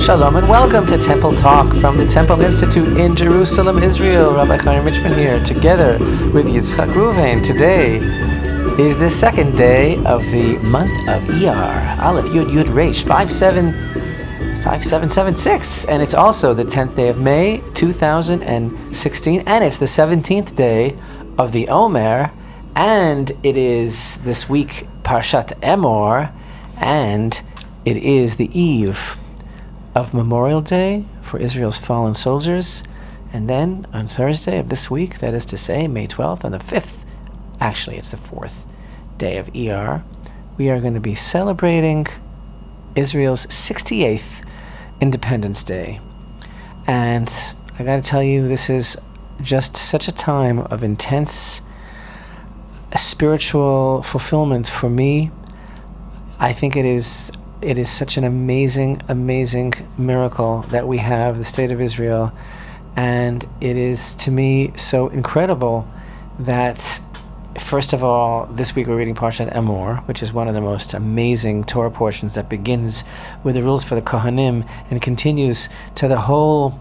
Shalom and welcome to Temple Talk from the Temple Institute in Jerusalem, Israel. Rabbi Chaim Richman here, together with Yitzchak Reuven. Today is the second day of the month of Iyar, Aleph Yud Yud Resh 5776, and it's also the 10th day of May 2016, and it's the 17th day of the Omer, and it is this week Parshat Emor, and it is the eve of Memorial Day for Israel's fallen soldiers. And then on Thursday of this week, that is to say May 12th, on the 5th, actually it's the 4th day of Iyar, we are going to be celebrating Israel's 68th Independence Day. And I got to tell you, this is just such a time of intense spiritual fulfillment for me. I think it is such an amazing miracle that we have the state of Israel, and it is to me so incredible that, first of all, this week we're reading Parshat Emor, which is one of the most amazing Torah portions that begins with the rules for the Kohanim and continues to the whole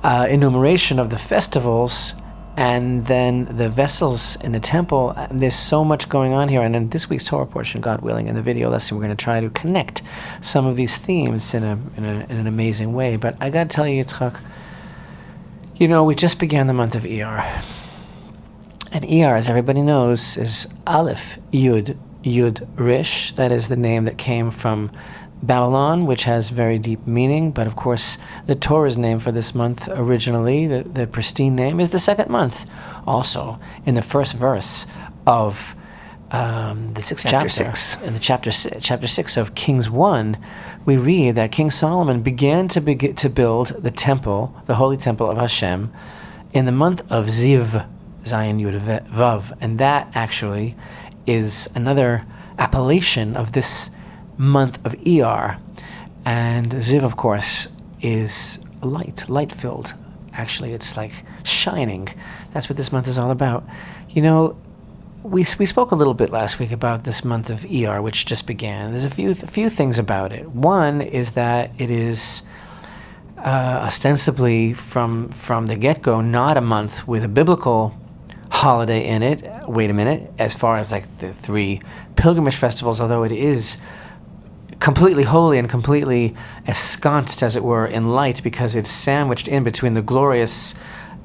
enumeration of the festivals and then the vessels in the temple. There's so much going on here, and in this week's Torah portion, God willing, in the video lesson, we're going to try to connect some of these themes in an amazing way. But I got to tell you, Yitzchak, we just began the month of Iyar, and Iyar, as everybody knows, is Aleph Yud Yud Resh. That is the name that came from Babylon, which has very deep meaning, but of course the Torah's name for this month originally, the pristine name, is the second month. Also, in the first verse of the sixth chapter, in the chapter 6 of Kings 1, we read that King Solomon began to build the temple, the holy temple of Hashem, in the month of Ziv, Zayin Yud Vav, and that actually is another appellation of this month of Iyar. And Ziv, of course, is light-filled. Actually, it's like shining. That's what this month is all about. We spoke a little bit last week about this month of Iyar, which just began. There's a few things about it. One is that it is ostensibly from the get-go not a month with a biblical holiday in it. Wait a minute, as far as like the 3 pilgrimage festivals, although it is completely holy and completely ensconced, as it were, in light, because it's sandwiched in between the glorious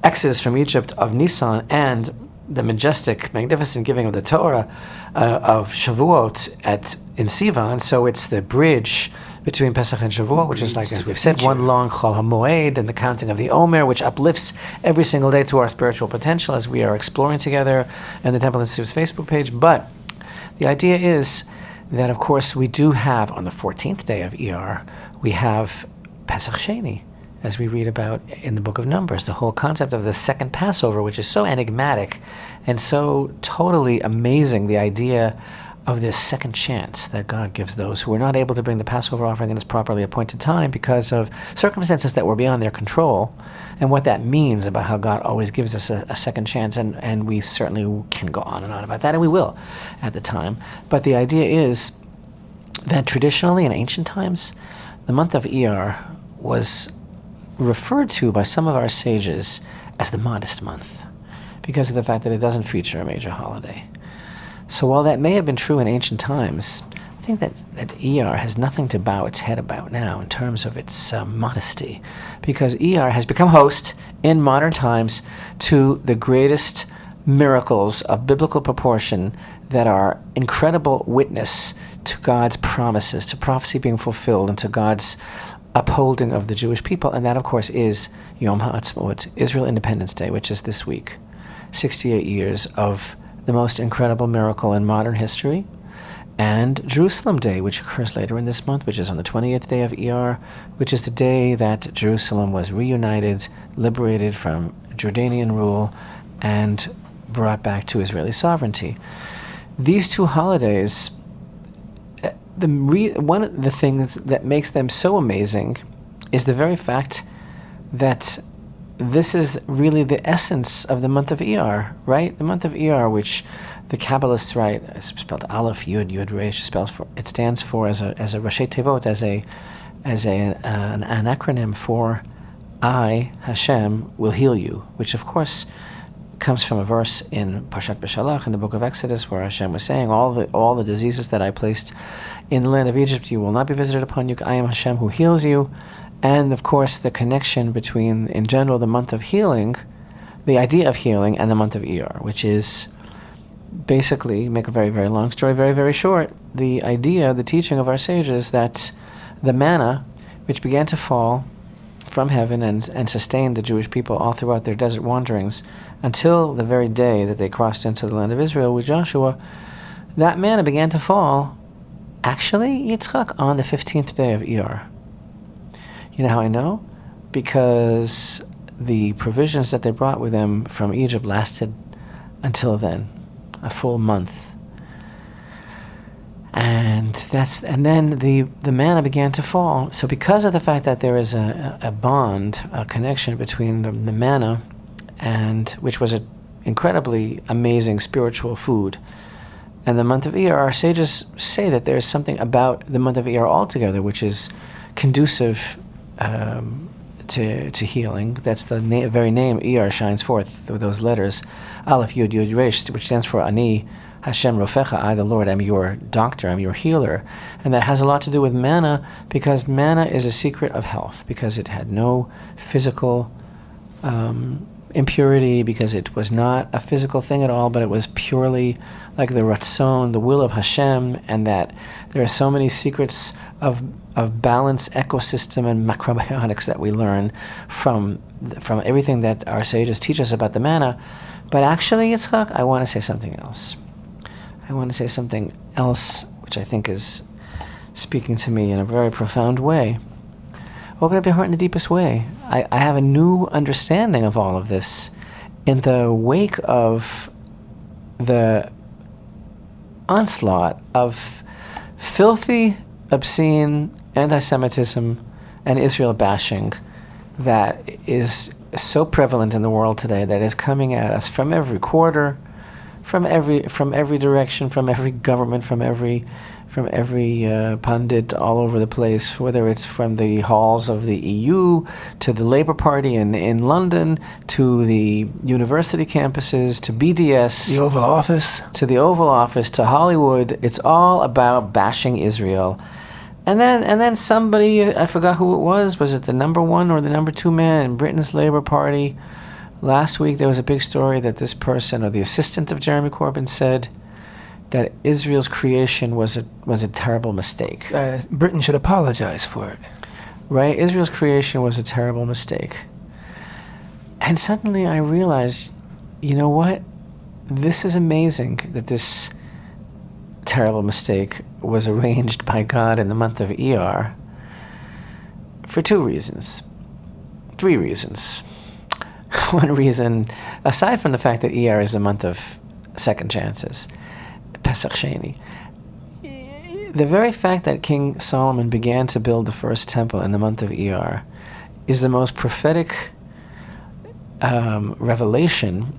exodus from Egypt of Nisan and the majestic, magnificent giving of the Torah of Shavuot in Sivan. So it's the bridge between Pesach and Shavuot, which is, like, as we've said, one long Chol HaMoed, and the counting of the Omer, which uplifts every single day to our spiritual potential as we are exploring together in the Temple Institute's Facebook page. But the idea is that, of course, we do have, on the 14th day of Iyar, we have Pesach Sheni, as we read about in the book of Numbers, the whole concept of the second Passover, which is so enigmatic and so totally amazing, the idea of this second chance that God gives those who are not able to bring the Passover offering in its properly appointed time because of circumstances that were beyond their control, and what that means about how God always gives us a second chance, and we certainly can go on and on about that, and we will at the time. But the idea is that traditionally in ancient times, the month of Iyar was referred to by some of our sages as the modest month because of the fact that it doesn't feature a major holiday. So while that may have been true in ancient times, I think that Iyar has nothing to bow its head about now in terms of its modesty, because Iyar has become host in modern times to the greatest miracles of biblical proportion that are incredible witness to God's promises, to prophecy being fulfilled, and to God's upholding of the Jewish people. And that, of course, is Yom Ha'Atzma'ut, Israel Independence Day, which is this week. 68 years of the most incredible miracle in modern history, and Jerusalem Day, which occurs later in this month, which is on the 20th day of Iyar, which is the day that Jerusalem was reunited, liberated from Jordanian rule, and brought back to Israeli sovereignty. These two holidays, one of the things that makes them so amazing is the very fact that this is really the essence of the month of Iyar, right? The month of Iyar, which the Kabbalists write, it's spelled Aleph Yud Yud Resh, it stands for as a Rashi Tevot, as a as an acronym for I, Hashem, will heal you, which of course comes from a verse in Parshat Beshalach in the book of Exodus, where Hashem was saying, all the diseases that I placed in the land of Egypt, you will not be visited upon you. I am Hashem who heals you. And of course, the connection between, in general, the month of healing, the idea of healing, and the month of Iyar, which is basically, make a very, very long story very, very short, the idea, the teaching of our sages that the manna, which began to fall from heaven and sustained the Jewish people all throughout their desert wanderings until the very day that they crossed into the land of Israel with Joshua, that manna began to fall, actually, Yitzchak, on the 15th day of Iyar. You know how I know? Because the provisions that they brought with them from Egypt lasted until then, a full month. And then the manna began to fall. So because of the fact that there is a bond, a connection between the manna, and which was an incredibly amazing spiritual food, and the month of Iyar, our sages say that there is something about the month of Iyar altogether which is conducive to healing. That's the very name Iyar shines forth with those letters, Aleph Yud Yud Resh, which stands for Ani Hashem Rofecha, I the Lord am your doctor, I'm your healer. And that has a lot to do with manna, because manna is a secret of health, because it had no physical impurity, because it was not a physical thing at all, but it was purely like the ratzon, the will of Hashem, and that there are so many secrets of balanced ecosystem and macrobiotics that we learn from everything that our sages teach us about the manna. But actually, Yitzchak, I want to say something else. I want to say something else, which I think is speaking to me in a very profound way. Open up your heart in the deepest way. I have a new understanding of all of this in the wake of the onslaught of filthy, obscene anti-Semitism and Israel bashing that is so prevalent in the world today, that is coming at us from every quarter, from every direction, from every government, from every pundit all over the place, whether it's from the halls of the EU to the Labour Party in London, to the university campuses, to BDS, the Oval Office, to Hollywood. It's all about bashing Israel. And then somebody, I forgot who it was it the number one or the number two man in Britain's Labour Party? Last week there was a big story that this person, or the assistant of Jeremy Corbyn, said that Israel's creation was a terrible mistake. Britain should apologize for it. Right? Israel's creation was a terrible mistake. And suddenly I realized, you know what? This is amazing that this terrible mistake was arranged by God in the month of Iyar for three reasons. One reason, aside from the fact that Iyar is the month of second chances, Pesach Sheni, the very fact that King Solomon began to build the first temple in the month of Iyar is the most prophetic revelation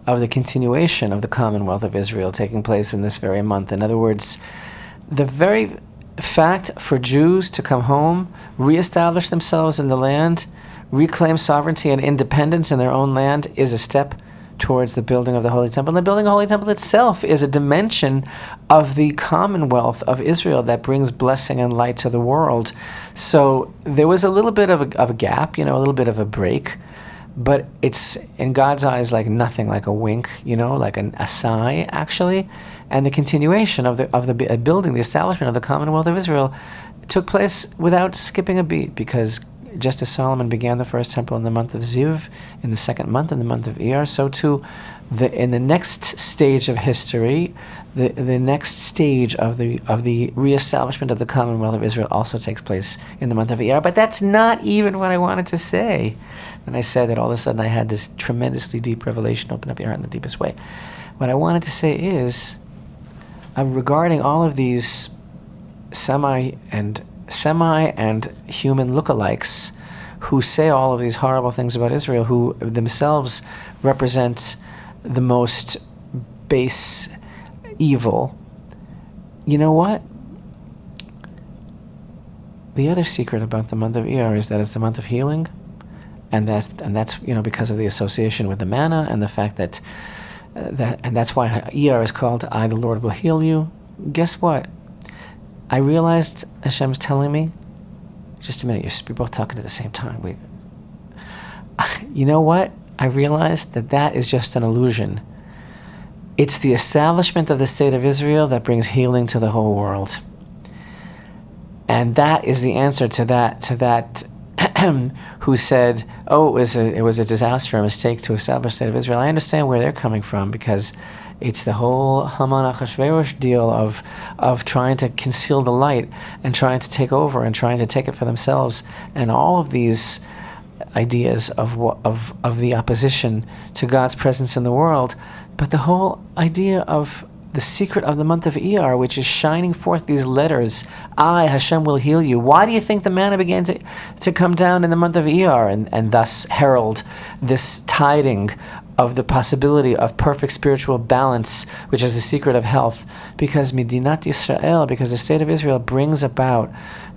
of the continuation of the Commonwealth of Israel taking place in this very month. In other words, the very fact for Jews to come home, reestablish themselves in the land, reclaim sovereignty and independence in their own land is a step towards the building of the Holy Temple. And the building of the Holy Temple itself is a dimension of the Commonwealth of Israel that brings blessing and light to the world. So there was a little bit of a gap, a little bit of a break, but it's, in God's eyes, like nothing, like a wink, like a sigh, actually. And the continuation of the building, the establishment of the Commonwealth of Israel took place without skipping a beat, because just as Solomon began the first temple in the month of Ziv, in the second month, in the month of Iyar, so too in the next stage of history, the next stage of the reestablishment of the Commonwealth of Israel also takes place in the month of Iyar. But that's not even what I wanted to say when I said that all of a sudden I had this tremendously deep revelation open up your heart in the deepest way. What I wanted to say is, regarding all of these semi and human lookalikes who say all of these horrible things about Israel, who themselves represent the most base evil, you know what? the other secret about the month of Iyar is that it's the month of healing, and that's because of the association with the manna and the fact that that's why Iyar is called "I, the Lord, will heal you." Guess what? I realized Hashem's telling me. Just a minute, you're both talking at the same time. Wait. You know what? I realized that is just an illusion. It's the establishment of the state of Israel that brings healing to the whole world. And that is the answer to that who said, "Oh, it was a disaster, a mistake to establish the state of Israel." I understand where they're coming from, because it's the whole Haman Achashverosh deal of trying to conceal the light and trying to take over and trying to take it for themselves, and all of these ideas of the opposition to God's presence in the world. But the whole idea of the secret of the month of Iyar, which is shining forth these letters, "I, Hashem, will heal you." Why do you think the manna began to come down in the month of Iyar and thus herald this tiding of the possibility of perfect spiritual balance, which is the secret of health? Because Medinat Yisrael, because the state of Israel brings about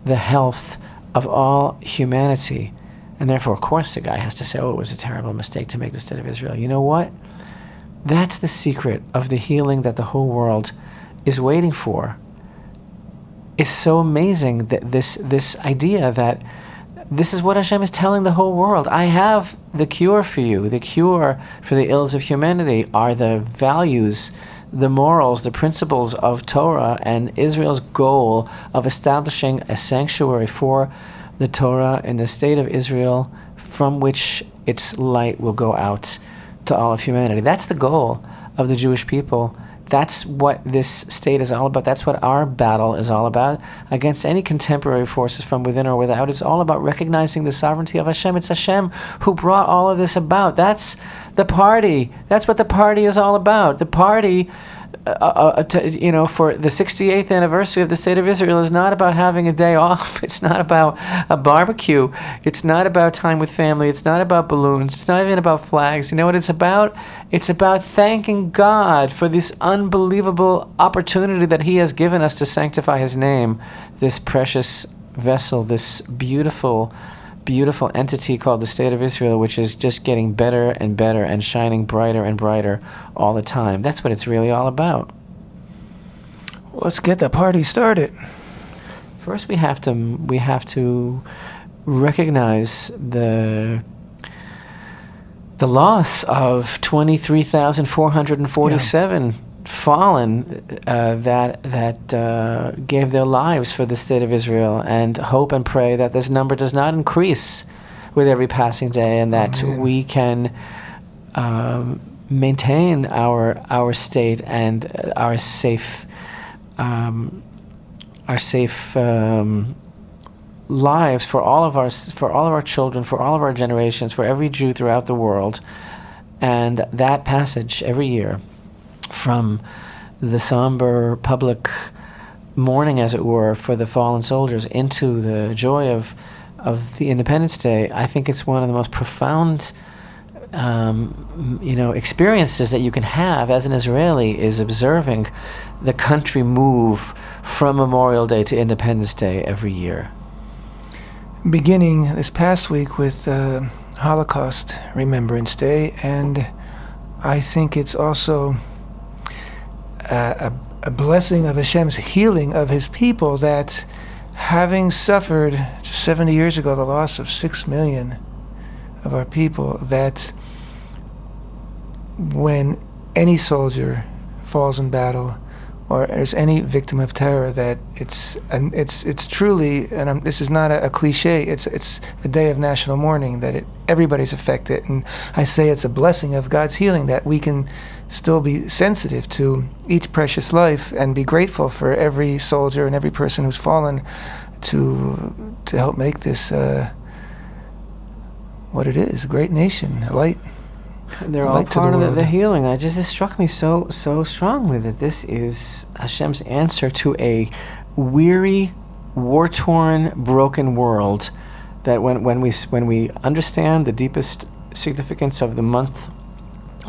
the health of all humanity. And therefore, of course, the guy has to say, "Oh, it was a terrible mistake to make the state of Israel." You know what? That's the secret of the healing that the whole world is waiting for. It's so amazing that this idea that this is what Hashem is telling the whole world. I have the cure for you. The cure for the ills of humanity are the values, the morals, the principles of Torah, and Israel's goal of establishing a sanctuary for the Torah in the state of Israel, from which its light will go out to all of humanity. That's the goal of the Jewish people. That's what this state is all about. That's what our battle is all about against any contemporary forces from within or without. It's all about recognizing the sovereignty of Hashem. It's Hashem who brought all of this about. That's the party. That's what the party is all about. The party, for the 68th anniversary of the State of Israel is not about having a day off. It's not about a barbecue. It's not about time with family. It's not about balloons. It's not even about flags. You know what it's about? It's about thanking God for this unbelievable opportunity that He has given us to sanctify His name, this precious vessel, this beautiful entity called the State of Israel, which is just getting better and better and shining brighter and brighter all the time. That's what it's really all about. Let's get the party started. First, we have to recognize the loss of 23,447 fallen that gave their lives for the state of Israel, and hope and pray that this number does not increase with every passing day, and that we can maintain our state and our safe lives for all of our children, for all of our generations, for every Jew throughout the world. And that passage every year, from the somber public mourning, as it were, for the fallen soldiers, into the joy of the Independence Day, I think it's one of the most profound experiences that you can have as an Israeli, is observing the country move from Memorial Day to Independence Day every year. Beginning this past week with Holocaust Remembrance Day, and I think it's also a blessing of Hashem's healing of His people, that having suffered just 70 years ago the loss of 6 million of our people, that when any soldier falls in battle or there's any victim of terror, that it's truly, and this is not a cliche, it's a day of national mourning, that everybody's affected. And I say it's a blessing of God's healing that we can still be sensitive to each precious life and be grateful for every soldier and every person who's fallen to help make this what it is, a great nation, a light. They're all part of the healing. This struck me so strongly that this is Hashem's answer to a weary, war-torn, broken world. That when we understand the deepest significance of the month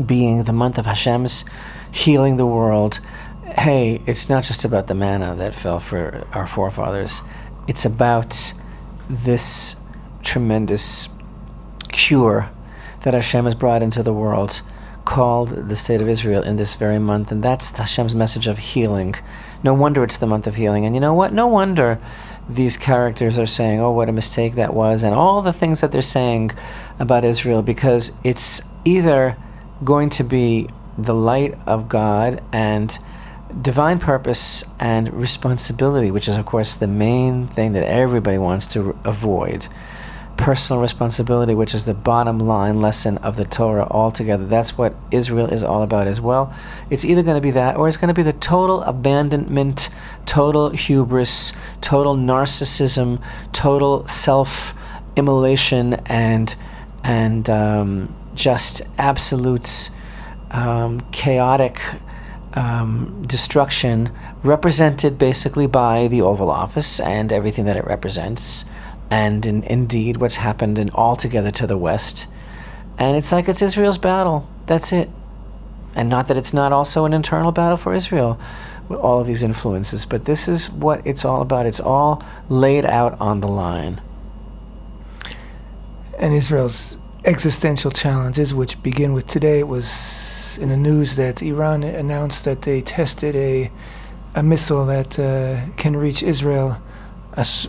being the month of Hashem's healing the world, hey, it's not just about the manna that fell for our forefathers. It's about this tremendous cure that Hashem has brought into the world, called the state of Israel, in this very month, and that's Hashem's message of healing. No wonder it's the month of healing. And you know what? No wonder these characters are saying, oh, what a mistake that was, and all the things that they're saying about Israel, because it's either going to be the light of God and divine purpose and responsibility, which is, of course, the main thing that everybody wants to avoid. Personal responsibility, which is the bottom line lesson of the Torah altogether. That's what Israel is all about as well. It's either going to be that, or it's going to be the total abandonment, total hubris, total narcissism, total self-immolation, and just absolute chaotic destruction, represented basically by the Oval Office and everything that it represents, and indeed what's happened in altogether to the West. And it's like it's Israel's battle. That's it. And not that it's not also an internal battle for Israel with all of these influences, but this is what it's all about. It's all laid out on the line. And Israel's existential challenges, which begin with today, it was in the news that Iran announced that they tested a missile that can reach Israel.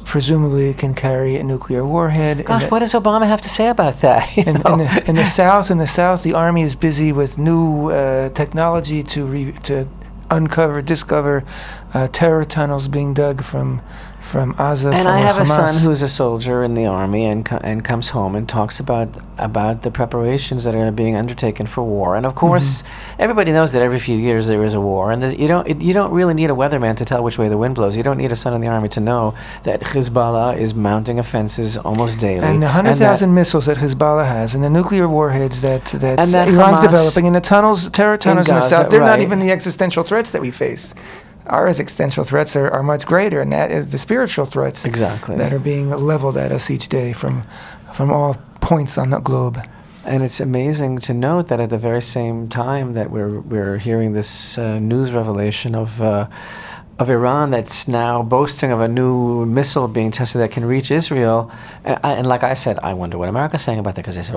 Presumably it can carry a nuclear warhead. Gosh, what does Obama have to say about that? In the South, the Army is busy with new technology to discover terror tunnels being dug from Gaza. And from I have Hamas. a son who's a soldier in the Army and comes home and talks about the preparations that are being undertaken for war. And of course, everybody knows that every few years there is a war, and you don't really need a weatherman to tell which way the wind blows. You don't need a son in the Army to know that Hezbollah is mounting offenses almost daily. And the 100,000 missiles that Hezbollah has, and the nuclear warheads that Iran's Hamas developing, and the terror tunnels in the Gaza, South, they're not right. even the existential threats that we face. Our existential threats are much greater, and that is the spiritual threats that are being leveled at us each day from all points on the globe. And it's amazing to note that at the very same time that we're hearing this news revelation of Iran that's now boasting of a new missile being tested that can reach Israel, and like I said, I wonder what America's saying about that, because they said,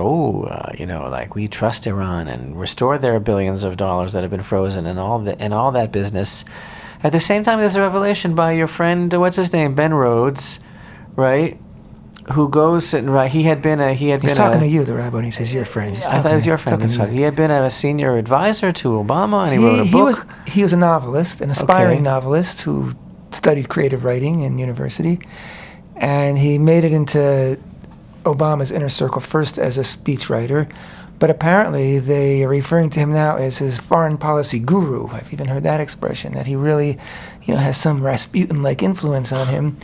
we trust Iran and restore their billions of dollars that have been frozen and all that business. At the same time, there's a revelation by your friend, what's his name, Ben Rhodes, right? Who goes and He's talking to you, the rabbi, and he says your friend. I thought it was your friend. He had been a senior advisor to Obama, and he wrote a book. He was a novelist, an aspiring novelist who studied creative writing in university, and he made it into Obama's inner circle first as a speechwriter. But apparently they are referring to him now as his foreign policy guru. I've even heard that expression, that he really, has some Rasputin-like influence on him.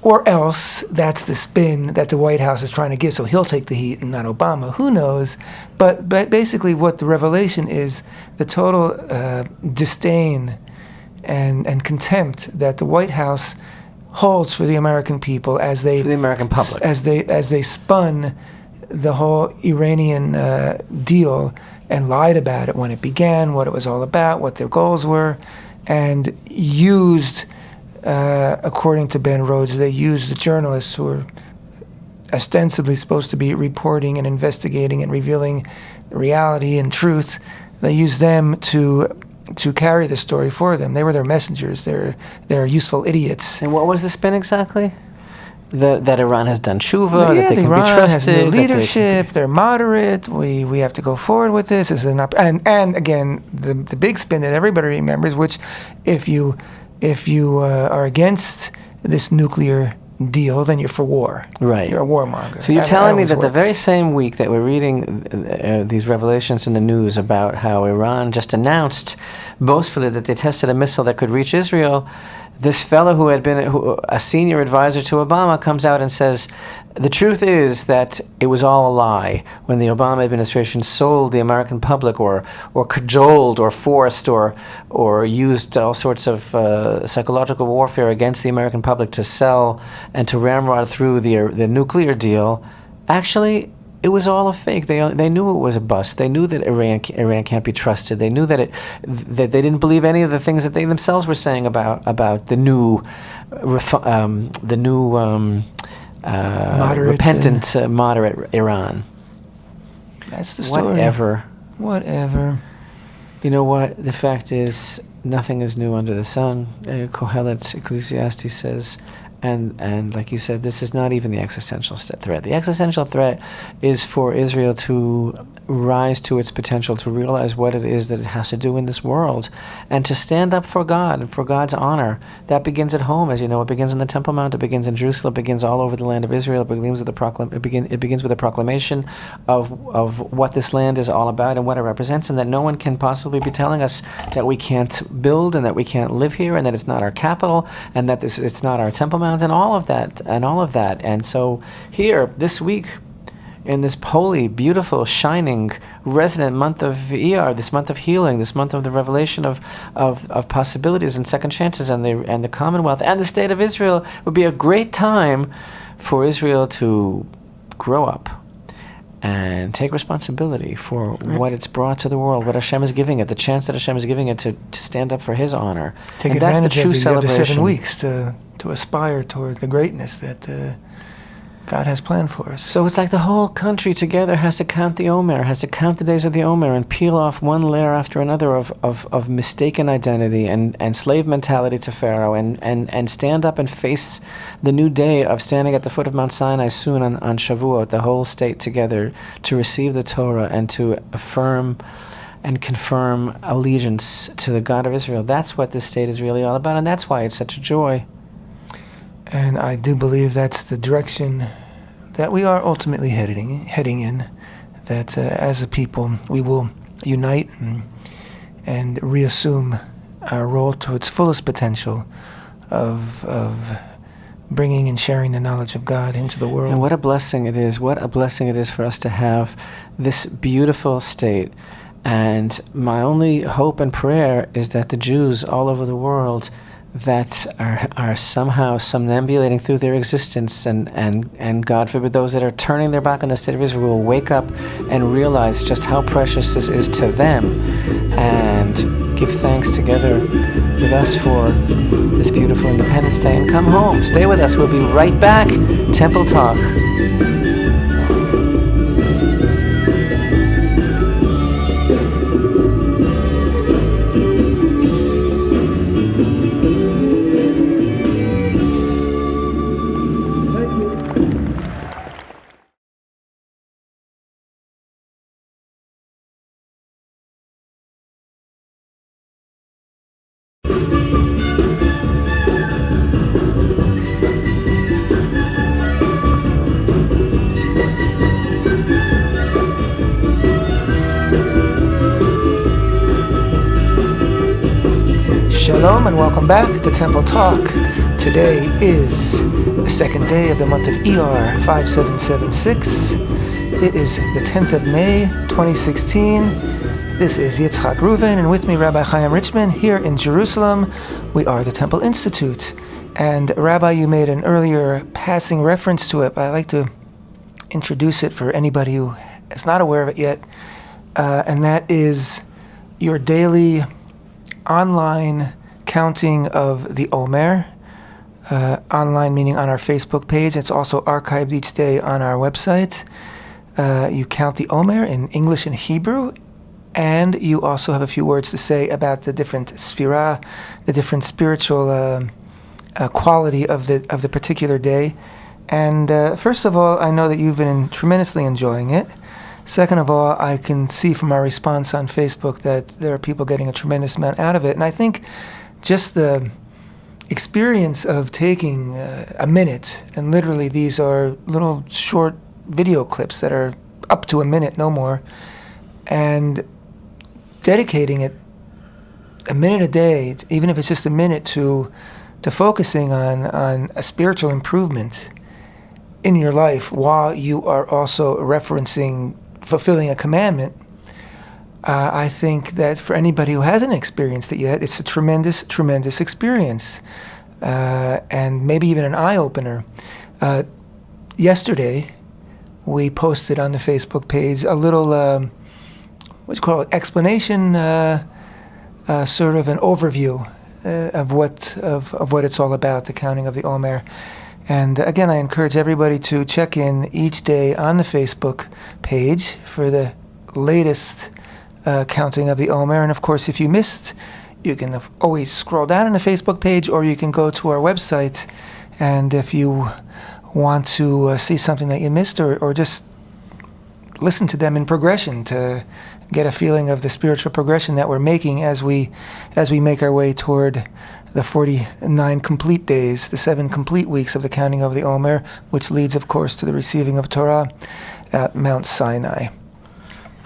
Or else that's the spin that the White House is trying to give, so he'll take the heat and not Obama. Who knows? But basically what the revelation is, the total disdain and contempt that the White House holds for the American people for the American public. As they spun the whole Iranian deal and lied about it when it began, what it was all about, what their goals were, and used, according to Ben Rhodes, they used the journalists who were ostensibly supposed to be reporting and investigating and revealing reality and truth. They used them to carry the story for them. They were their messengers. They're useful idiots. And what was the spin exactly? That Iran has done tshuva, that they can Iran be trusted. Has new leadership. They're moderate. We have to go forward with this. This is and again, the big spin that everybody remembers, which if you are against this nuclear deal, then you're for war. Right. You're a warmonger. So you're telling me that the very same week that we're reading these revelations in the news about how Iran just announced boastfully that they tested a missile that could reach Israel, this fellow who had been a senior advisor to Obama comes out and says, the truth is that it was all a lie when the Obama administration sold the American public or cajoled or forced or used all sorts of psychological warfare against the American public to sell and to ramrod through the nuclear deal. Actually, it was all a fake. They knew it was a bust. They knew that Iran can't be trusted. They knew that they didn't believe any of the things that they themselves were saying about the new repentant, moderate Iran. That's the story. Whatever. You know what? The fact is, nothing is new under the sun. Kohelet, Ecclesiastes says, and like you said, this is not even the existential threat. The existential threat is for Israel to rise to its potential, to realize what it is that it has to do in this world, and to stand up for God and for God's honor. That begins at home, as you know. It begins on the Temple Mount. It begins in Jerusalem. It begins all over the land of Israel. It begins with a proclamation of what this land is all about and what it represents, and that no one can possibly be telling us that we can't build and that we can't live here and that it's not our capital and that it's not our Temple Mount and all of that. And so here, this week, in this holy, beautiful, shining, resonant month of Iyar, this month of healing, this month of the revelation of possibilities and second chances and the Commonwealth and the state of Israel, would be a great time for Israel to grow up and take responsibility for what it's brought to the world, what Hashem is giving it, the chance that Hashem is giving it to stand up for His honor. Take and that's advantage the true of celebration. the 7 weeks to aspire toward the greatness that God has planned for us. So it's like the whole country together has to count the Omer, has to count the days of the Omer and peel off one layer after another of mistaken identity and slave mentality to Pharaoh and stand up and face the new day of standing at the foot of Mount Sinai soon on Shavuot, the whole state together to receive the Torah and to affirm and confirm allegiance to the God of Israel. That's what this state is really all about, and that's why it's such a joy. And I do believe that's the direction that we are ultimately heading in, that as a people we will unite and reassume our role to its fullest potential of bringing and sharing the knowledge of God into the world. And what a blessing it is. What a blessing it is for us to have this beautiful state. And my only hope and prayer is that the Jews all over the world that are somehow somnambulating through their existence and God forbid those that are turning their back on the state of Israel will wake up and realize just how precious this is to them and give thanks together with us for this beautiful Independence Day and come home. Stay with us. We'll be right back. Temple Talk. Shalom and welcome back to Temple Talk. Today is the second day of the month of Iyar 5776. It is the 10th of May 2016. This is Yitzchak Reuven and with me Rabbi Chaim Richman here in Jerusalem. We are the Temple Institute. And Rabbi, you made an earlier passing reference to it, but I'd like to introduce it for anybody who is not aware of it yet. And that is your daily online counting of the Omer, online meaning on our Facebook page. It's also archived each day on our website. You count the Omer in English and Hebrew, and you also have a few words to say about the different sphira, the different spiritual quality of the particular day. And first of all, I know that you've been tremendously enjoying it. Second of all, I can see from our response on Facebook that there are people getting a tremendous amount out of it. And I think just the experience of taking a minute, and literally these are little short video clips that are up to a minute, no more, and dedicating it a minute a day, even if it's just a minute, to focusing on a spiritual improvement in your life while you are also fulfilling a commandment, I think that for anybody who hasn't experienced it yet, it's a tremendous, tremendous experience, and maybe even an eye-opener. Yesterday, we posted on the Facebook page a little, explanation, sort of an overview of what it's all about, the counting of the Omer. And again, I encourage everybody to check in each day on the Facebook page for the latest counting of the Omer. And of course, if you missed, you can always scroll down on the Facebook page, or you can go to our website. And if you want to see something that you missed, or just listen to them in progression to get a feeling of the spiritual progression that we're making as we make our way toward the 49 complete days, the 7 complete weeks of the counting of the Omer, which leads, of course, to the receiving of Torah at Mount Sinai.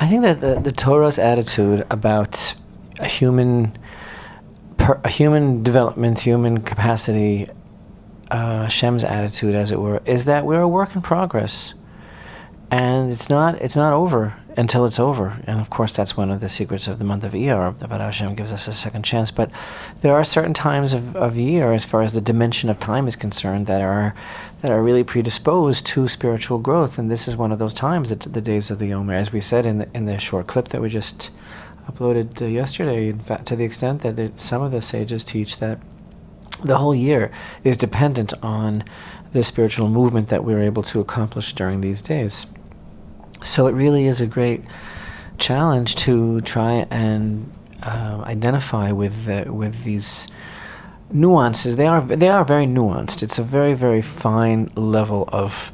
I think that the Torah's attitude about a human development, human capacity, Hashem's attitude, as it were, is that we're a work in progress, and it's not over until it's over. And of course, that's one of the secrets of the month of Iyar, about how Hashem gives us a second chance. But there are certain times of year, as far as the dimension of time is concerned, that are really predisposed to spiritual growth, and this is one of those times. It's the days of the Omer, as we said in the short clip that we just uploaded yesterday. In fact, to the extent that some of the sages teach that the whole year is dependent on the spiritual movement that we're able to accomplish during these days. So it really is a great challenge to try and identify with these nuances. They are very nuanced. It's a very, very fine level of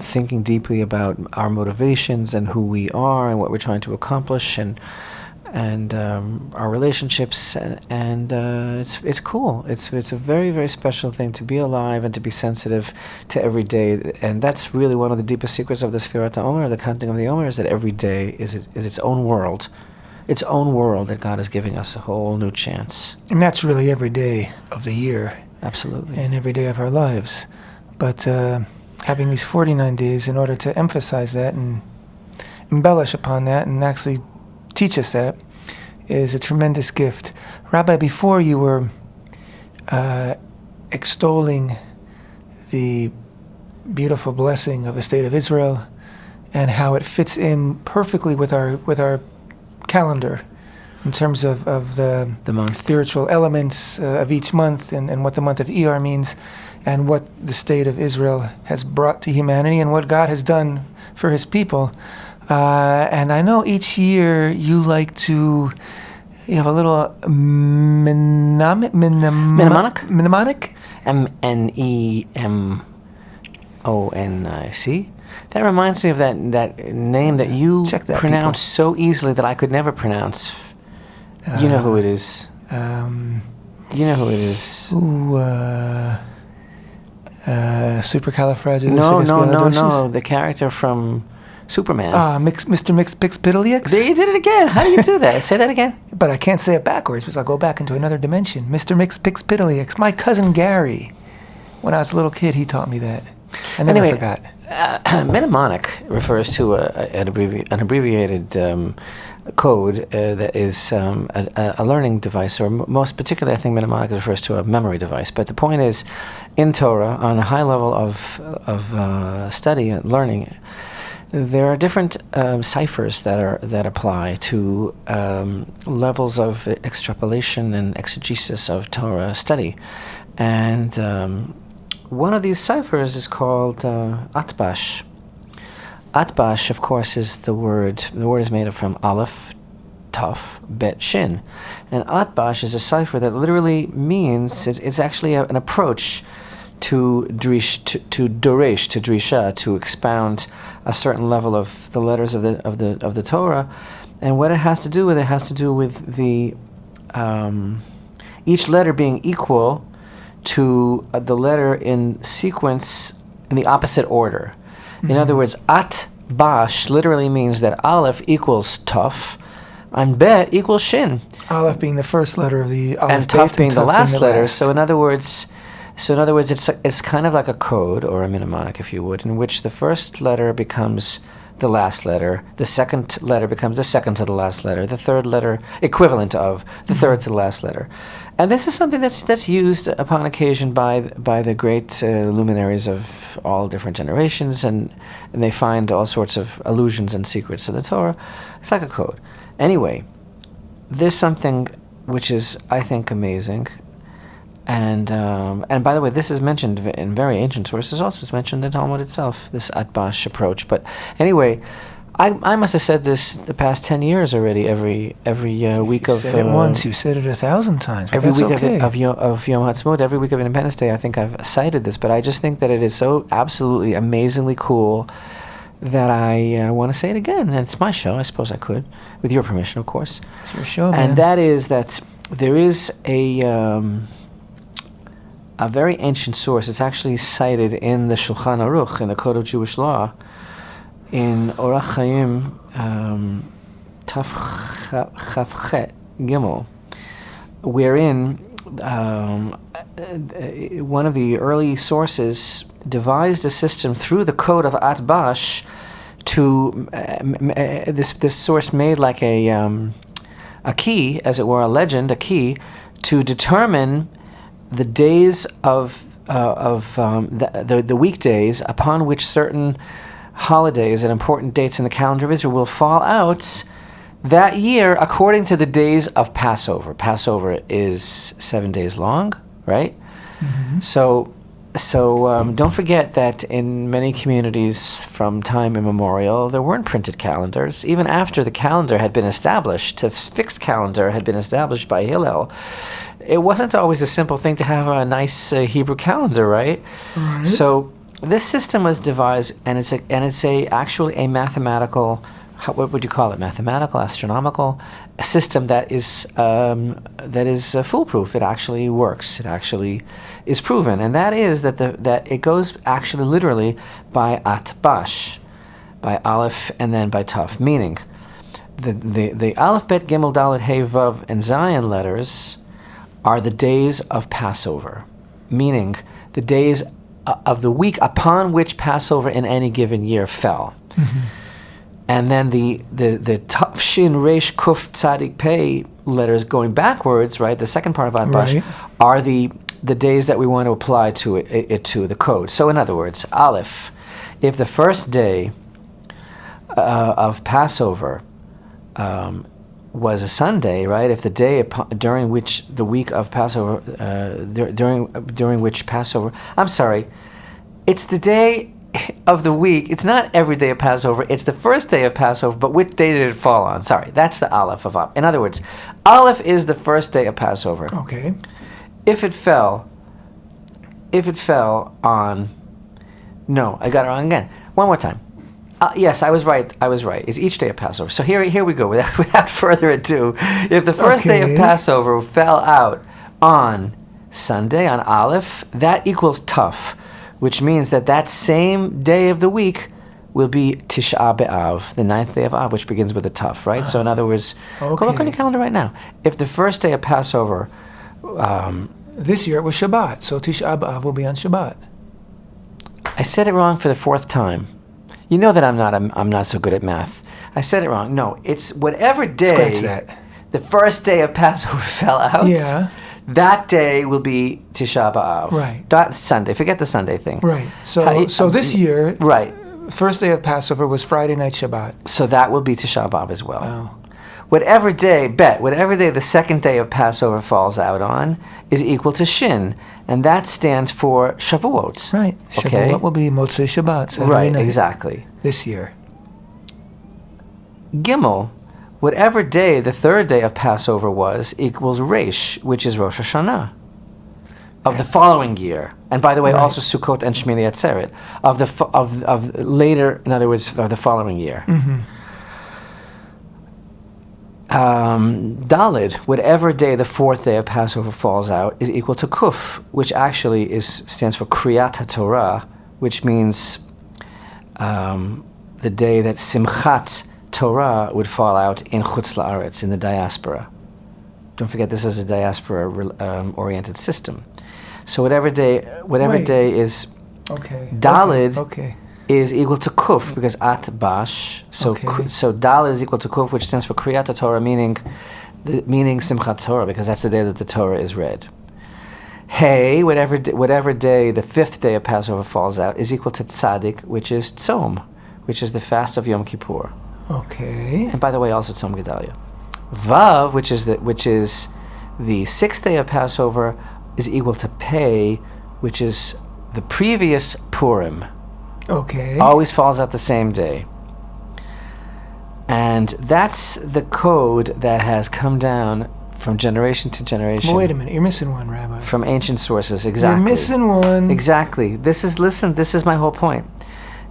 thinking deeply about our motivations and who we are and what we're trying to accomplish, and our relationships, and it's cool. It's a very, very special thing to be alive and to be sensitive to every day, and that's really one of the deepest secrets of the Sfirat HaOmer, the counting of the Omer, is that every day is its own world, that God is giving us a whole new chance. And that's really every day of the year. Absolutely. And every day of our lives. But having these 49 days in order to emphasize that and embellish upon that and actually teach us that is a tremendous gift. Rabbi, before you were extolling the beautiful blessing of the state of Israel and how it fits in perfectly with our calendar in terms of the month, spiritual elements of each month, and what the month of Iyar means, and what the state of Israel has brought to humanity and what God has done for his people. And I know each year you have a little mnemonic? MEMONIC. That reminds me of that name that you pronounce so easily that I could never pronounce. You know who it is. Supercalifragilisticexpialidocious? No. The character from Superman. Mr. Mixpixpitilius? There, you did it again. How do you do that? Say that again. But I can't say it backwards because I'll go back into another dimension. Mr. Mixpixpitilius. My cousin Gary. When I was a little kid, he taught me that. I never forgot. Mnemonic refers to an abbreviated code that is a learning device, or most particularly, I think mnemonic refers to a memory device. But the point is, in Torah, on a high level of study and learning, there are different ciphers that apply to levels of extrapolation and exegesis of Torah study, and one of these ciphers is called Atbash. Atbash, of course, is the word. The word is made up from Aleph, Taf, Bet, Shin, and Atbash is a cipher that literally means it's actually an approach to drisha, to expound a certain level of the letters of the Torah, and what it has to do with the each letter being equal to the letter in sequence in the opposite order. Mm-hmm. In other words, Atbash literally means that Aleph equals Taf, and Bet equals Shin. Aleph being the first letter of the Aleph, and Taf being the last letter. So in other words, it's kind of like a code, or a mnemonic, if you would, in which the first letter becomes the last letter, the second letter becomes the second to the last letter, the third letter equivalent of the third to the last letter. And this is something that's used upon occasion by the great luminaries of all different generations, and they find all sorts of allusions and secrets to the Torah. It's like a code. Anyway, there's something which is, I think, amazing. And by the way, this is mentioned in very ancient sources. Also, it's mentioned in the Talmud itself, this Atbash approach. But anyway, I must have said this the past 10 years already. Every week You of said it once. You said it 1,000 times. But every that's week okay. of Yom Ha'Atzma'ut, every week of Independence Day, I think I've cited this. But I just think that it is so absolutely amazingly cool that I want to say it again. And it's my show. I suppose I could, with your permission, of course. It's your show, man. And that is that there is a very ancient source. It's actually cited in the Shulchan Aruch, in the Code of Jewish Law, in Orach Chaim Taf Chavchet Gimel, wherein one of the early sources devised a system through the code of Atbash to this source made like a key, as it were, a legend, a key to determine the days of the weekdays upon which certain holidays and important dates in the calendar of Israel will fall out that year according to the days of Passover. Passover is 7 days long, right? Mm-hmm. So don't forget that in many communities from time immemorial, there weren't printed calendars. Even after the calendar had been established, a fixed calendar had been established by Hillel, it wasn't always a simple thing to have a nice Hebrew calendar, right? Right. So this system was devised, and it's actually a mathematical, what would you call it? Mathematical, astronomical system that is foolproof. It actually works. It actually is proven, and that is that it goes actually literally by Atbash, by Aleph and then by Taf, meaning the Aleph, Bet, Gimel, Dalet, Hey, Vav, and Zayin letters are the days of Passover, meaning the days of the week upon which Passover in any given year fell. Mm-hmm. And then the Tav, Shin, Resh, Kuf, Tzadik, Pei letters going backwards, right, the second part of Atbash, Right. are the days that we want to apply to it to the code. So in other words, Aleph, if the first day of Passover was a Sunday, right? If the day during which the week of Passover, during which Passover, I'm sorry, it's the day of the week. It's not every day of Passover. It's the first day of Passover, but which day did it fall on? Sorry, that's the Aleph of Aleph. In other words, Aleph is the first day of Passover. Okay. If it fell on, no, I got it wrong again. One more time. Yes, I was right. It's each day of Passover. So here we go. Without further ado, if the first day of Passover fell out on Sunday, on Aleph, that equals Tuf, which means that same day of the week will be Tisha B'Av, the 9th day of Av, which begins with a Tuf, right? So in other words, go look on your calendar right now. If the first day of Passover... this year it was Shabbat, so Tisha B'Av will be on Shabbat. I said it wrong for the fourth time. You know that I'm not so good at math. I said it wrong. No, it's whatever day Scratch that. The first day of Passover fell out. Yeah. That day will be Tisha B'Av. Right. That Sunday. Forget the Sunday thing. Right. So this year, right, first day of Passover was Friday night Shabbat. so that will be Tisha B'Av as well. Wow. Whatever day the second day of Passover falls out on is equal to Shin, and that stands for Shavuot. Right. Okay. Shavuot will be Motzei Shabbat. Saturday Right, night exactly. This year. Gimel, whatever day the third day of Passover was, equals Resh, which is Rosh Hashanah of the following year. And by the way, Right. also Sukkot and Shmini Atzeret of later, in other words, of the following year. Mm-hmm. Dalid, whatever day the fourth day of Passover falls out, is equal to Kuf, which actually stands for Kriyat HaTorah, which means the day that Simchat Torah would fall out in Chutz La'aretz, in the diaspora. Don't forget, this is a diaspora-oriented system. So whatever day is Okay. Dalid Okay. is equal to Kuf, because Atbash. So Okay. so Dalid is equal to Kuf, which stands for Kriyat Torah, meaning Simchat Torah, because that's the day that the Torah is read. Hey, whatever day the fifth day of Passover falls out, is equal to Tzadik, which is Tzom, which is the fast of Yom Kippur. Okay. And by the way, also Tzom Gedalia. Vav, which is the sixth day of Passover, is equal to Pei, which is the previous Purim. Okay. Always falls out the same day. And that's the code that has come down from generation to generation. But wait a minute, you're missing one, Rabbi. From ancient sources, exactly. You're missing one. Exactly. This is my whole point.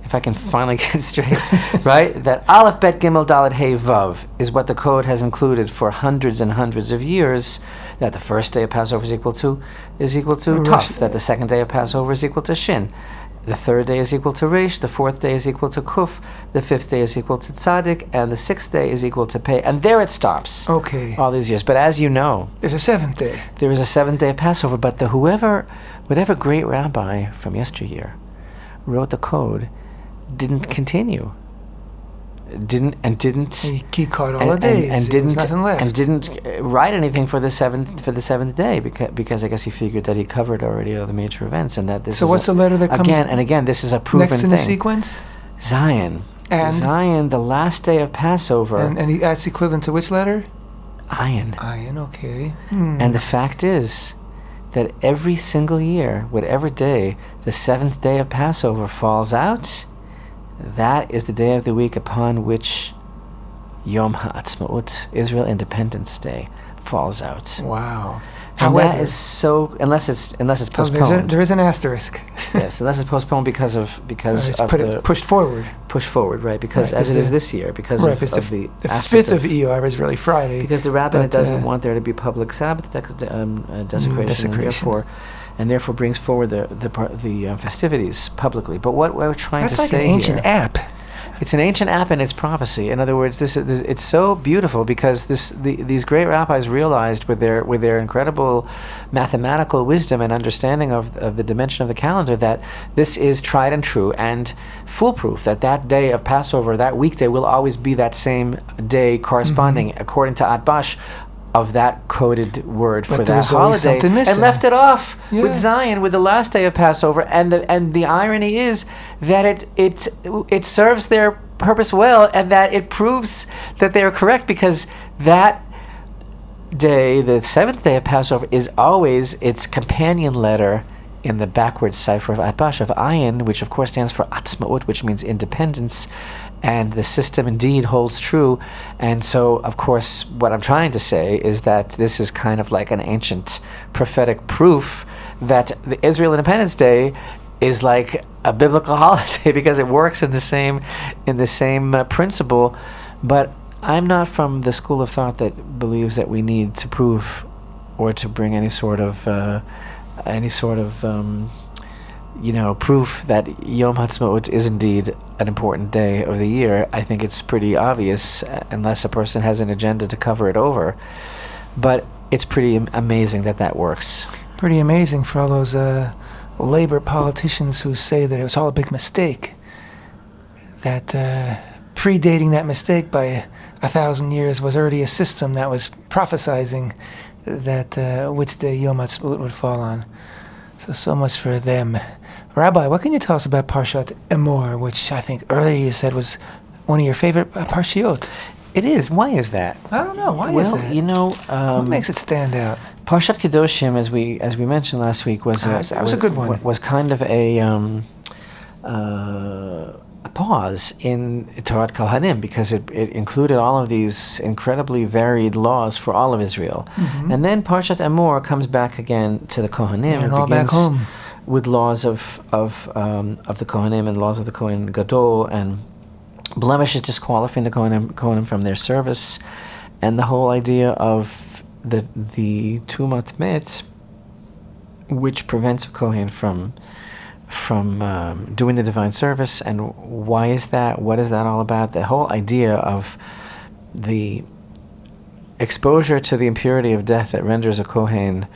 If I can finally get it straight, right? That Aleph, Bet, Gimel, Dalet, Hey, Vav is what the code has included for hundreds and hundreds of years. That the first day of Passover is equal to Taf. That the second day of Passover is equal to Shin. The third day is equal to Resh. The fourth day is equal to Kuf. The fifth day is equal to Tzadik, and the sixth day is equal to Pei. And there it stops. Okay. All these years. But as you know, there's a seventh day. There is a seventh day of Passover. But whatever great rabbi from yesteryear wrote the code didn't continue. He caught all the days. There was nothing left. And didn't write anything for the seventh day because I guess he figured that he covered already all the major events and that this. So what's the letter that comes again? This is a proven next in thing. the sequence? Zion. And Zion, the last day of Passover. And that's equivalent to which letter? Ayin. Ayin. Okay. And the fact is that every single year, whatever day the seventh day of Passover falls out, that is the day of the week upon which Yom Ha'Atzma'ut, Israel Independence Day, falls out. Wow. And however, that is so, unless it's postponed. There is an asterisk. Yes, unless it's postponed because of pushed forward. Pushed forward, right? Because as it is this year, because of the 5th of Iyar is really Friday. Because the rabbinate doesn't want there to be public Sabbath desecration, and therefore brings forward the festivities publicly. But what we're trying to say here... That's like an ancient app. It's an ancient app and it's prophecy. In other words, it's so beautiful because these great rabbis realized with their incredible mathematical wisdom and understanding of the dimension of the calendar that this is tried and true and foolproof, that day of Passover, that weekday, will always be that same day corresponding, according to Atbash, of that coded word for that holiday, and left it off with Zion, with the last day of Passover. And the irony is that it serves their purpose well, and that it proves that they are correct, because that day, the seventh day of Passover, is always its companion letter in the backwards cipher of Atbash, of Ayin, which of course stands for Atzma'ut, which means independence. And the system indeed holds true. And so, of course, what I'm trying to say is that this is kind of like an ancient prophetic proof that the Israel Independence Day is like a biblical holiday, because it works in the same principle. But I'm not from the school of thought that believes that we need to prove or to bring any sort of proof that Yom Ha'Atzma'ut is indeed an important day of the year. I think it's pretty obvious, unless a person has an agenda to cover it over. But it's pretty amazing that works. Pretty amazing for all those labor politicians who say that it was all a big mistake. That predating that mistake by 1,000 years was already a system that was prophesizing that which day Yom Ha'Atzma'ut would fall on. So much for them. Rabbi, what can you tell us about Parshat Emor, which I think earlier you said was one of your favorite parshiot? It is. Why is that? I don't know. Why is that? What makes it stand out? Parshat Kedoshim, as we mentioned last week, was a good one. Was kind of a pause in Torah Kohanim, because it included all of these incredibly varied laws for all of Israel. And then Parshat Emor comes back again to the Kohanim. And all back home. With laws of the Kohanim and laws of the Kohen Gadol, and blemishes disqualifying the Kohanim from their service, and the whole idea of the Tumat Met, which prevents a Kohen from doing the divine service. And why is that? What is that all about? The whole idea of the exposure to the impurity of death that renders a Kohen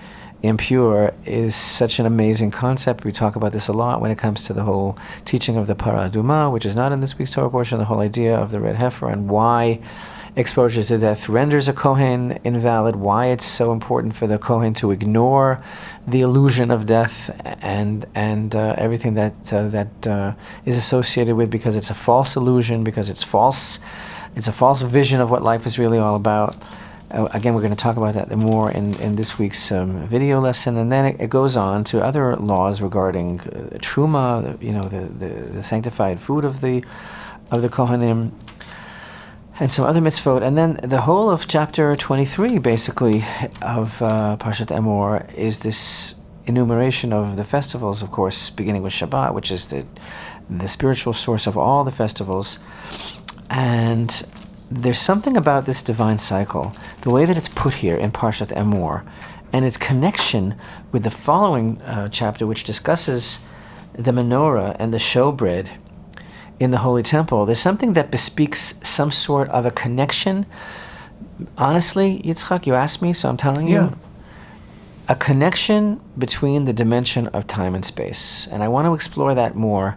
impure is such an amazing concept. We talk about this a lot when it comes to the whole teaching of the Para Aduma, which is not in this week's Torah portion, the whole idea of the red heifer, and why exposure to death renders a Kohen invalid, why it's so important for the Kohen to ignore the illusion of death and everything that is associated with, because it's a false illusion, because it's a false vision of what life is really all about. Again, we're going to talk about that more in this week's video lesson, and then it goes on to other laws regarding truma, the sanctified food of the Kohanim, and some other mitzvot. And then the whole of chapter 23, basically, of Parshat Emor is this enumeration of the festivals, of course, beginning with Shabbat, which is the spiritual source of all the festivals. And there's something about this divine cycle, the way that it's put here in Parshat Emor, and its connection with the following chapter, which discusses the menorah and the showbread in the Holy Temple. There's something that bespeaks some sort of a connection. Honestly, Yitzchak, you asked me, so I'm telling you. A connection between the dimension of time and space. And I want to explore that more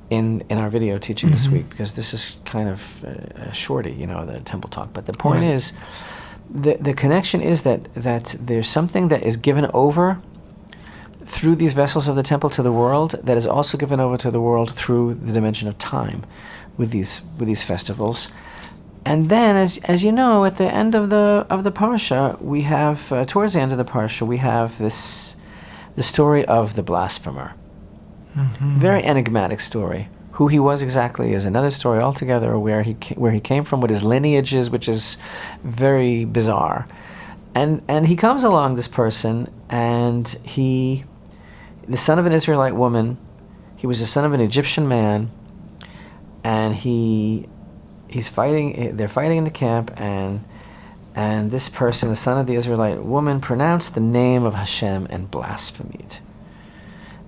in our video teaching this week, because this is kind of a shorty, the temple talk. But the point is, the connection is that there's something that is given over through these vessels of the temple to the world that is also given over to the world through the dimension of time with these festivals. And then, as you know, at the end of the parsha, we have towards the end of the parsha, we have the story of the blasphemer. Very enigmatic story. Who he was exactly is another story altogether. Where he came from, what his lineage is, which is very bizarre. And he comes along, this person, and the son of an Israelite woman. He was the son of an Egyptian man, and he's fighting. They're fighting in the camp, and this person, the son of the Israelite woman, pronounced the name of Hashem and blasphemed.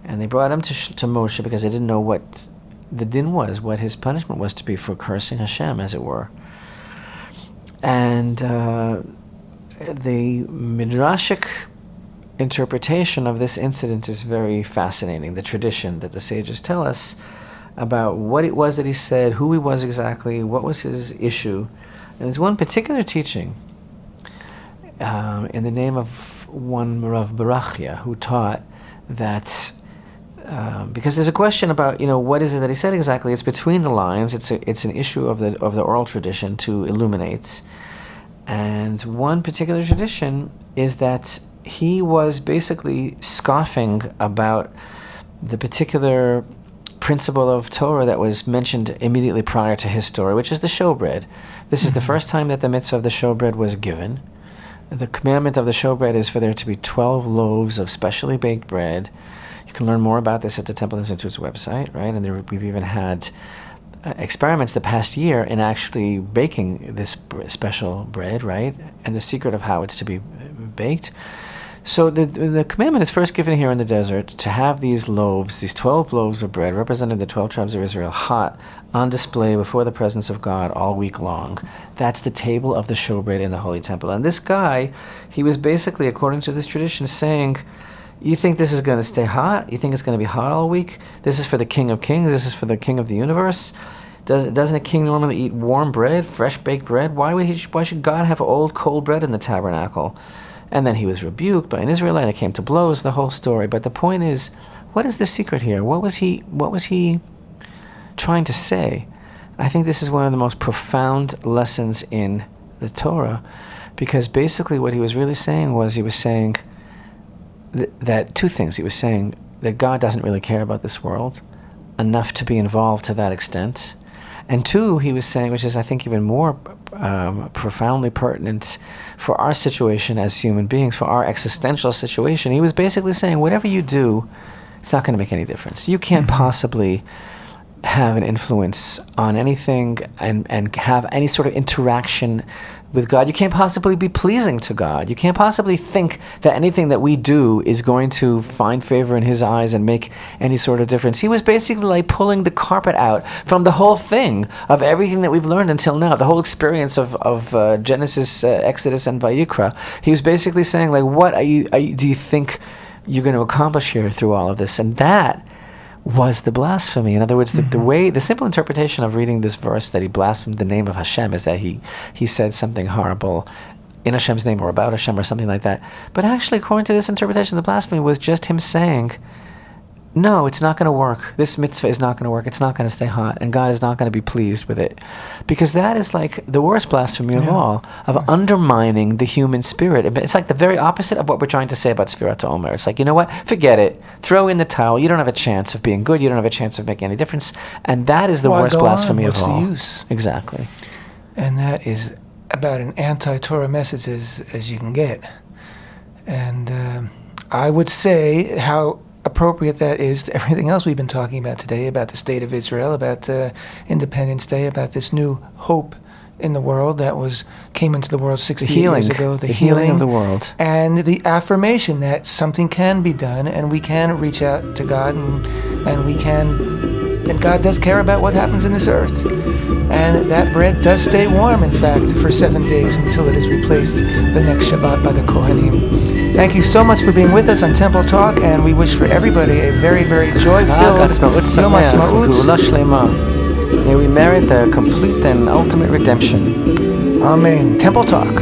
And they brought him to Moshe because they didn't know what the din was, what his punishment was to be for cursing Hashem, as it were. And the midrashic interpretation of this incident is very fascinating. The tradition that the sages tell us about what it was that he said, who he was exactly, what was his issue. And there's one particular teaching in the name of one Rav Barachia, who taught that because there's a question about what is it that he said exactly. It's between the lines. It's an issue of the oral tradition to illuminate. And one particular tradition is that he was basically scoffing about the particular principle of Torah that was mentioned immediately prior to his story, which is the showbread. This is the first time that the mitzvah of the showbread was given. The commandment of the showbread is for there to be 12 loaves of specially baked bread. You can learn more about this at the Temple Institute's website, right? And we've even had experiments the past year in actually baking this special bread, right? And the secret of how it's to be baked. So the commandment is first given here in the desert to have these loaves, these 12 loaves of bread, representing the 12 tribes of Israel, hot, on display before the presence of God all week long. That's the table of the showbread in the Holy Temple. And this guy, he was basically, according to this tradition, saying, you think this is going to stay hot? You think it's going to be hot all week? This is for the King of Kings. This is for the King of the universe. Doesn't a king normally eat warm bread, fresh baked bread? Why should God have old, cold bread in the tabernacle? And then he was rebuked by an Israelite. It came to blows, the whole story. But the point is, what is the secret here? What was he trying to say? I think this is one of the most profound lessons in the Torah, because basically what he was really saying was, he was saying that two things. He was saying that God doesn't really care about this world enough to be involved to that extent. And two, he was saying, which is I think even more profoundly pertinent for our situation as human beings, for our existential situation, he was basically saying, whatever you do, it's not going to make any difference. You can't possibly have an influence on anything and have any sort of interaction with God. You can't possibly be pleasing to God. You can't possibly think that anything that we do is going to find favor in his eyes and make any sort of difference. He was basically like pulling the carpet out from the whole thing of everything that we've learned until now, the whole experience of Genesis, Exodus, and Vayikra. He was basically saying, like, what do you think you're going to accomplish here through all of this? And that was the blasphemy. In other words, the simple interpretation of reading this verse that he blasphemed the name of Hashem is that he said something horrible in Hashem's name or about Hashem or something like that. But actually, according to this interpretation, the blasphemy was just him saying, no, it's not going to work. This mitzvah is not going to work. It's not going to stay hot, and God is not going to be pleased with it. Because that is like the worst blasphemy of all, of undermining the human spirit. It's like the very opposite of what we're trying to say about Sfirat HaOmer. It's like, you know what? Forget it. Throw in the towel. You don't have a chance of being good. You don't have a chance of making any difference. And that is the worst blasphemy of all. What's the use? Exactly. And that is about an anti-Torah message as you can get. And I would say how appropriate that is to everything else we've been talking about today, about the state of Israel, about Independence Day, about this new hope in the world that came into the world 60 years ago. The healing of the world. And the affirmation that something can be done, and we can reach out to God, and God does care about what happens in this earth. And that bread does stay warm, in fact, for 7 days until it is replaced the next Shabbat by the Kohanim. Thank you so much for being with us on Temple Talk, and we wish for everybody a very, very joy-filled Yom Ha'Atzma'ut. May we merit the complete and ultimate redemption. Amen. Temple Talk.